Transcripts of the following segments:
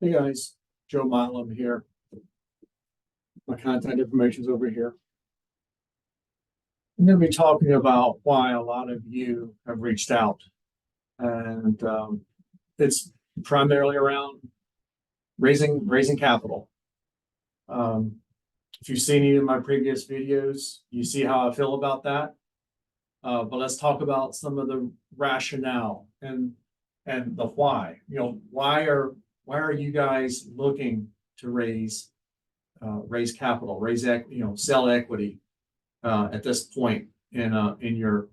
Hey guys, Joe Milam here. My contact information is over here. I'm going to be talking about why a lot of you have reached out, and it's primarily around raising capital. If you've seen any of my previous videos, you see how I feel about that. But let's talk about some of the rationale and the why. Why are you guys looking to raise capital, sell equity at this point in your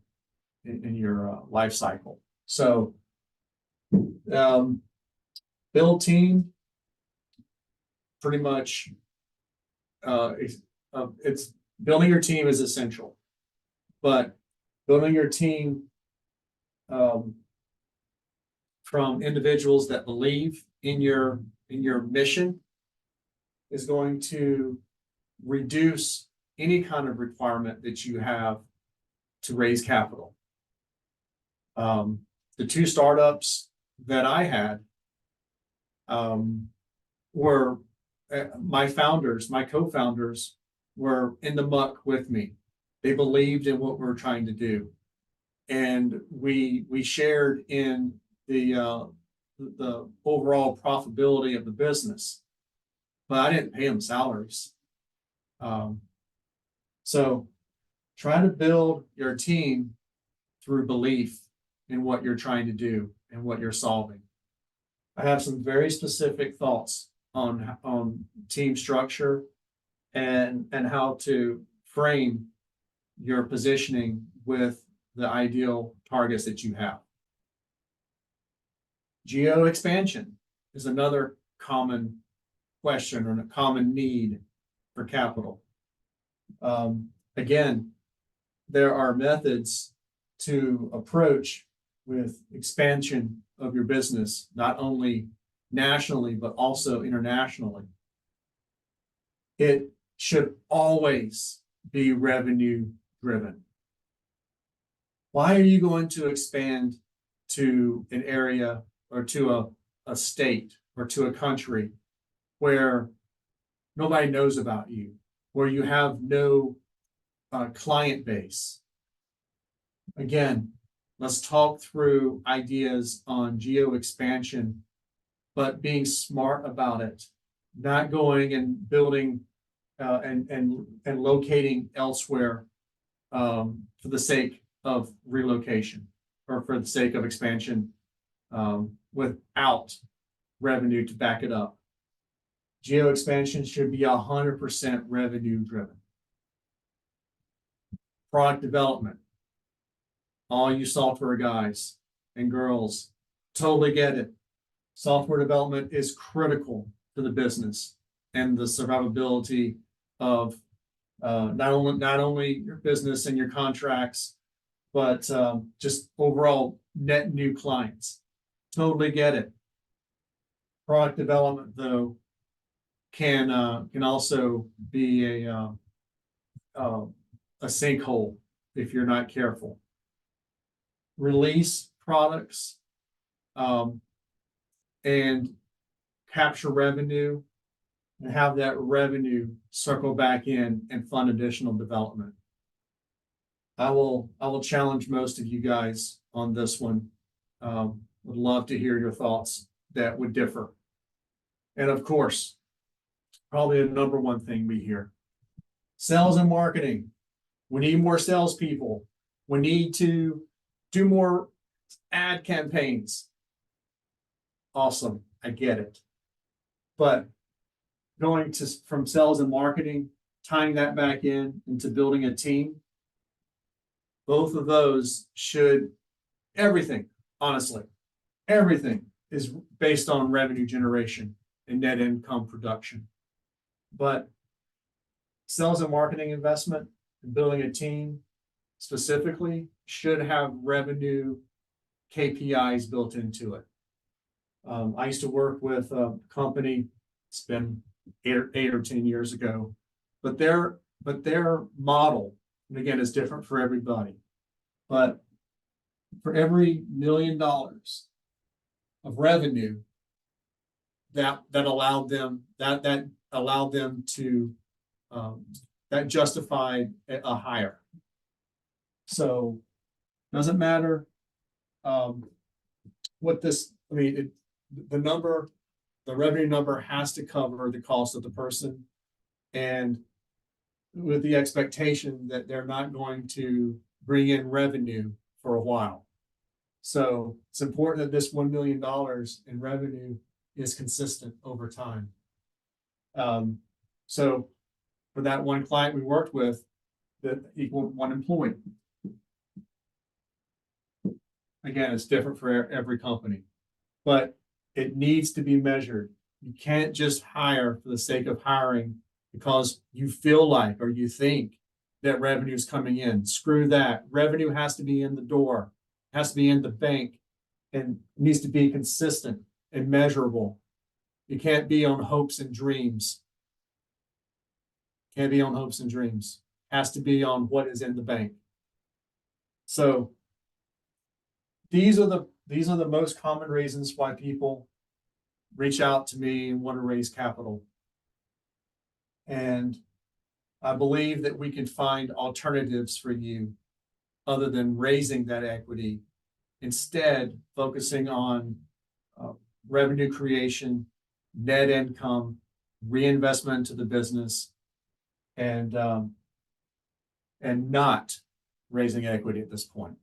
life cycle. So, build team pretty much it's building your team is essential, but building your team from individuals that believe in your mission is going to reduce any kind of requirement that you have to raise capital. The two startups that I had were my co-founders were in the muck with me. They believed in what we were trying to do, and we shared in the overall profitability of the business, but I didn't pay them salaries. So try to build your team through belief in what you're trying to do and what you're solving. I have some very specific thoughts on team structure and how to frame your positioning with the ideal targets that you have. Geo expansion is another common question or a common need for capital. Again, there are methods to approach with expansion of your business, not only nationally, but also internationally. It should always be revenue driven. Why are you going to expand to an area or to a state or to a country where nobody knows about you, where you have no client base? Again, let's talk through ideas on geo expansion, but being smart about it, not going and building and locating elsewhere for the sake of relocation or for the sake of expansion without revenue to back it up. Geo expansion should be 100% revenue driven. Product development. All you software guys and girls totally get it. Software development is critical to the business and the survivability of not only your business and your contracts, but just overall net new clients. Totally get it. Product development, though, can also be a sinkhole if you're not careful. Release products and capture revenue and have that revenue circle back in and fund additional development. I will challenge most of you guys on this one. Would love to hear your thoughts that would differ. And of course, probably the number one thing we hear: sales and marketing. We need more salespeople. We need to do more ad campaigns. Awesome, I get it. But going from sales and marketing, tying that back into building a team, both of those everything, honestly, everything is based on revenue generation and net income production. But sales and marketing investment and building a team specifically should have revenue KPIs built into it. I used to work with a company, it's been 8 or 10 years ago, but their model, and again, is different for everybody, but for every $1 million of revenue, that allowed them, that allowed them to, that justified a hire. So, doesn't matter, what this, I mean, the revenue number has to cover the cost of the person. And with the expectation that they're not going to bring in revenue for a while. So it's important that this $1 million in revenue is consistent over time. So for that one client we worked with, that equaled one employee. Again, it's different for every company, but it needs to be measured. You can't just hire for the sake of hiring because you feel like or you think that revenue is coming in. Screw that. Revenue has to be in the door, has to be in the bank, and needs to be consistent and measurable. You can't be on hopes and dreams. Can't be on hopes and dreams. Has to be on what is in the bank. So these are the most common reasons why people reach out to me and want to raise capital. And I believe that we can find alternatives for you other than raising that equity, instead focusing on revenue creation, net income, reinvestment into the business, and not raising equity at this point.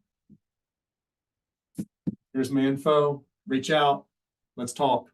Here's my info. Reach out. Let's talk.